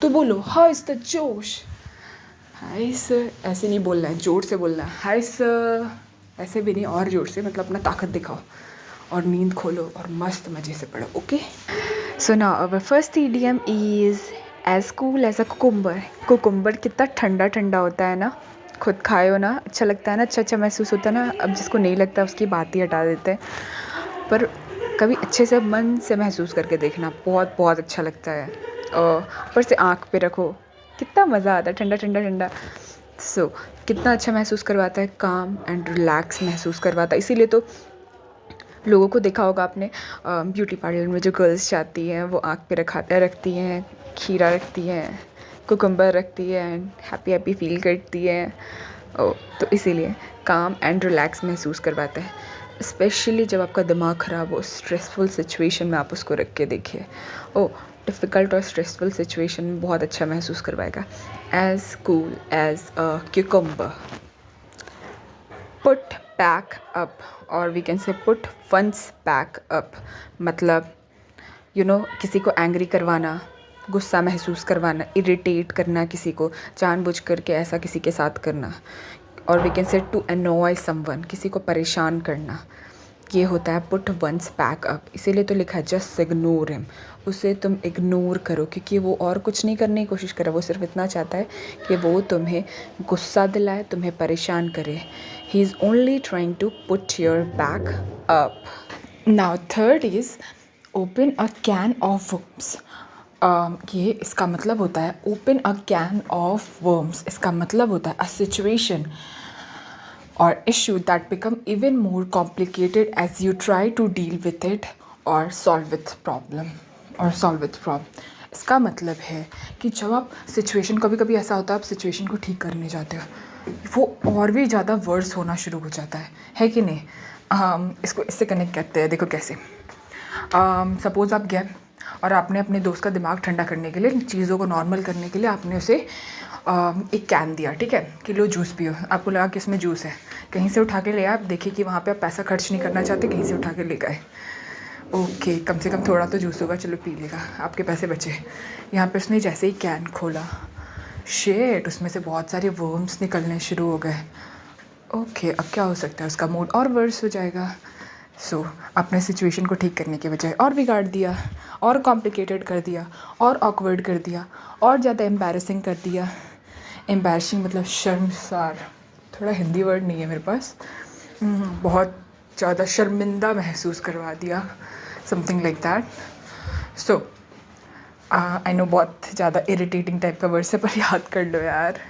तो बोलो hi sir जोश, हाय सर, ऐसे नहीं बोलना है, जोर से बोलना है हाय सर, ऐसे भी नहीं, और जोर से, मतलब अपना ताकत दिखाओ और नींद खोलो और मस्त मज़े से पढ़ो। Okay, so now our first idiom is as cool as a cucumber. Cucumber कितना ठंडा ठंडा होता है ना, खुद खाए हो ना, अच्छा लगता है ना, अच्छा अच्छा महसूस होता है ना। अब जिसको नहीं लगता उसकी बात ही हटा देते हैं, पर कभी अच्छे से मन से महसूस करके देखना, बहुत बहुत अच्छा लगता है। और ऊपर से आँख पे रखो, कितना मज़ा आता है, ठंडा ठंडा ठंडा। सो कितना अच्छा महसूस करवाता है, काम एंड रिलैक्स महसूस करवाता है। इसीलिए तो लोगों को देखा होगा आपने, ब्यूटी पार्लर में जो गर्ल्स जाती हैं वो आँख पे रखती हैं, खीरा रखती हैं, कुकुम्बर रखती है एंड हैप्पी हैप्पी फील करती हैं। ओ, तो इसीलिए काम एंड रिलैक्स महसूस करवाता है। स्पेशली जब आपका दिमाग ख़राब हो, स्ट्रेसफुल सिचुएशन में आप उसको रख के देखिए। ओ, डिफ़िकल्ट और स्ट्रेसफुल सिचुएशन में बहुत अच्छा महसूस करवाएगा। As cool as a cucumber. Put back up, और we can say put once back up, मतलब किसी को एंग्री करवाना, गुस्सा महसूस करवाना, इरिटेट करना किसी को, जानबूझ करके ऐसा किसी के साथ करना। और we can say to annoy someone, किसी को परेशान करना, ये होता है पुट वंस बैक अप। इसीलिए तो लिखा है जस्ट इग्नोर हिम, उसे तुम इग्नोर करो, क्योंकि वो और कुछ नहीं करने की कोशिश कर रहा, वो सिर्फ इतना चाहता है कि वो तुम्हें गुस्सा दिलाए, तुम्हें परेशान करे। He is only trying to put your back up. Now third is open a can of worms. ये इसका मतलब होता है open a can of worms, इसका मतलब होता है a situation or issue that become even more complicated as you try to deal with it or solve with problem or solve with problem। इसका मतलब है कि जब आप सिचुएशन, कभी कभी ऐसा होता है आप सिचुएशन को ठीक करने जाते हो, वो और भी ज़्यादा वर्स होना शुरू हो जाता है कि नहीं। इसको इससे कनेक्ट करते हैं, देखो कैसे। सपोज़ आप गए और आपने अपने दोस्त का दिमाग ठंडा करने के लिए, चीज़ों को नॉर्मल करने के लिए आपने उसे एक कैन दिया, ठीक है, कि लो जूस पियो। आपको लगा कि इसमें जूस है, कहीं से उठा के ले आए, आप देखिए कि वहाँ पे आप पैसा खर्च नहीं करना चाहते, कहीं से उठा के ले गए। ओके, कम से कम थोड़ा तो जूस होगा, चलो पी लेगा, आपके पैसे बचे। यहाँ पे उसने जैसे ही कैन खोला, शेट, उसमें से बहुत सारे वर्म्स निकलने शुरू हो गए। ओके, अब क्या हो सकता है, उसका मूड और वर्स हो जाएगा। सो अपने सिचुएशन को ठीक करने के बजाय और बिगाड़ दिया, और कॉम्प्लिकेटेड कर दिया, और ऑकवर्ड कर दिया, और ज़्यादा एम्बैरसिंग कर दिया। एम्बैरसिंग मतलब शर्मसार, थोड़ा हिंदी वर्ड नहीं है मेरे पास, बहुत ज़्यादा शर्मिंदा महसूस करवा दिया, something like that. So I know बहुत ज़्यादा इरिटेटिंग टाइप का वर्ड है, पर याद कर लो यार।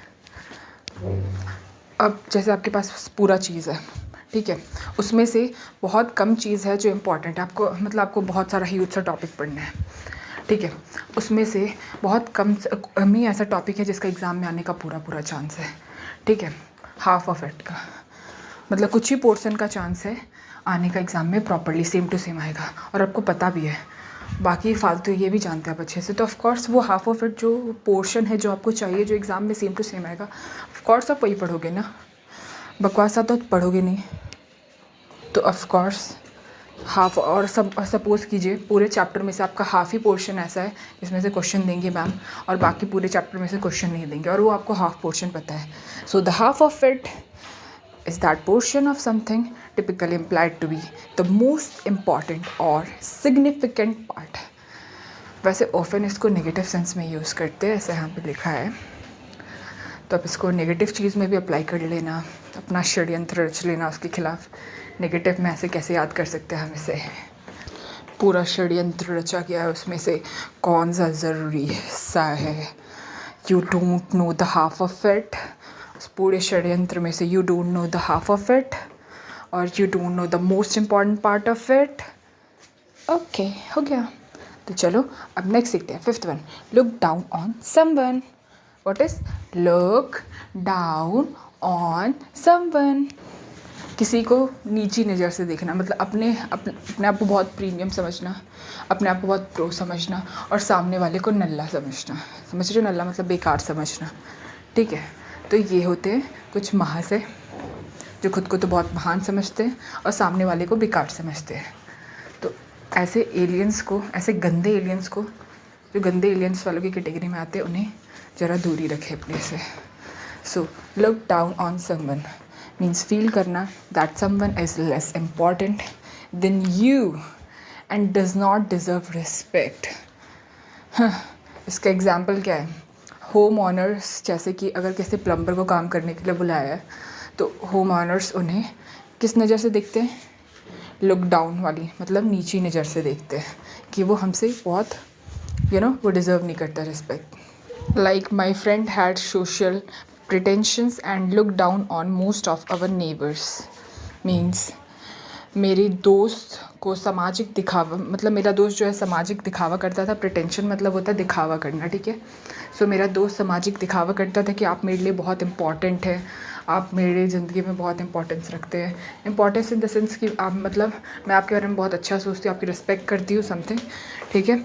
अब जैसे आपके पास पूरा चीज़ है, ठीक है, उसमें से बहुत कम चीज़ है जो इम्पॉर्टेंट है आपको, मतलब आपको बहुत सारा ह्यूज सा टॉपिक पढ़ना है, ठीक है, उसमें से बहुत कम ही ऐसा टॉपिक है जिसका एग्ज़ाम में आने का पूरा पूरा चांस है, ठीक है, हाफ ऑफ इट का, मतलब कुछ ही पोर्शन का चांस है आने का एग्ज़ाम में प्रॉपरली सेम टू सेम आएगा, और आपको पता भी है, बाकी फालतू ये भी जानते हैं आप अच्छे से, तो ऑफकोर्स वो हाफ ऑफ इट जो पोर्शन है जो आपको चाहिए, जो एग्ज़ाम में सेम टू सेम आएगा, ऑफकोर्स आप वही पढ़ोगे ना, बकवासा तो पढ़ोगे नहीं। तो ऑफकोर्स हाफ, और सपोज़ कीजिए पूरे चैप्टर में से आपका हाफ ही पोर्शन ऐसा है जिसमें से क्वेश्चन देंगे मैम, और बाकी पूरे चैप्टर में से क्वेश्चन नहीं देंगे, और वो आपको हाफ पोर्शन पता है। So the half of it is that portion of something typically implied to be the most important or significant part। वैसे ऑफन इसको नेगेटिव सेंस में यूज़ करते हैं, ऐसे यहाँ पे लिखा है, तो आप इसको नेगेटिव चीज़ में भी अप्लाई कर लेना, अपना षड्यंत्र रच लेना उसके खिलाफ। नेगेटिव में ऐसे कैसे याद कर सकते हैं हम इसे, पूरा षड्यंत्र रचा गया है, उसमें से कौन सा ज़रूरी हिस्सा है, you don't know the half of it, उस पूरे षड्यंत्र में से you don't know the half of it, और you don't know the most important part of it. Okay, हो गया। तो चलो अब नेक्स्ट सीखते हैं, fifth one, look down on someone. What is look down on someone? किसी को नीची नज़र से देखना, मतलब अपने आप को बहुत प्रीमियम समझना, अपने आप को बहुत प्रो समझना, और सामने वाले को नल्ला समझना। समझ रहे हो, नल्ला मतलब बेकार समझना, ठीक है। तो ये होते हैं कुछ महाशय जो खुद को तो बहुत महान समझते हैं और सामने वाले को बेकार समझते हैं। तो ऐसे एलियंस को, ऐसे गंदे एलियंस को जो गंदे एलियंस वालों की कैटेगरी में आते हैं उन्हें ज़रा दूरी रखें अपने से। So look down on someone means feel करना that someone is less important than you and does not deserve respect. इसका एग्जाम्पल क्या है? होम ऑनर्स, जैसे कि अगर किसी प्लम्बर को काम करने के लिए बुलाया है तो होम ऑनर्स उन्हें किस नज़र से देखते हैं? लुक डाउन वाली, मतलब नीची नज़र से देखते हैं कि वो हमसे बहुत वो डिज़र्व नहीं करता respect. Like my friend had social pretensions and look down on most of our neighbors means मेरे दोस्त को सामाजिक दिखावा, मतलब मेरा दोस्त जो है सामाजिक दिखावा करता था। प्रिटेंशन मतलब होता है दिखावा करना, ठीक है। सो मेरा दोस्त सामाजिक दिखावा करता था कि आप मेरे लिए बहुत इंपॉर्टेंट है, आप मेरे ज़िंदगी में बहुत इंपॉर्टेंस रखते हैं। इंपॉर्टेंस इन द सेंस कि आप, मतलब मैं आपके बारे में बहुत अच्छा सोचती हूँ, आपकी रिस्पेक्ट करती हूँ समथिंग, ठीक है।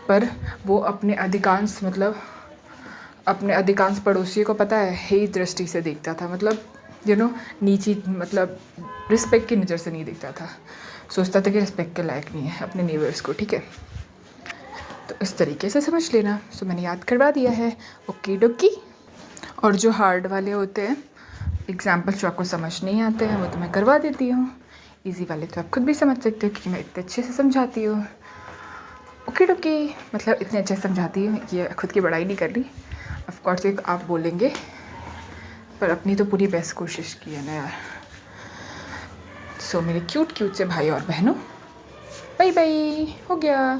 पर वो अपने अधिकांश पड़ोसियों को पता है ही दृष्टि से देखता था, मतलब नीची, मतलब रिस्पेक्ट की नज़र से नहीं देखता था। सोचता था कि रिस्पेक्ट के लायक नहीं है अपने नेबर्स को, ठीक है। तो इस तरीके से समझ लेना। सो मैंने याद करवा दिया है, ओके डोकी। और जो हार्ड वाले होते हैं, एग्जाम्पल जो आपको समझ नहीं आते हैं, वो तो मैं करवा देती हूँ। ईजी वाले तो आप खुद भी समझ सकते हो क्योंकि मैं इतने अच्छे से समझाती हूँ। ओके डोकी मतलब इतने अच्छे से समझाती हूँ, ये खुद की बड़ाई नहीं कर रही। ऑफ कोर्स एक आप बोलेंगे, पर अपनी तो पूरी बेस्ट कोशिश की है ना यार। सो मेरे क्यूट से भाई और बहनों, बाय बाय, हो गया।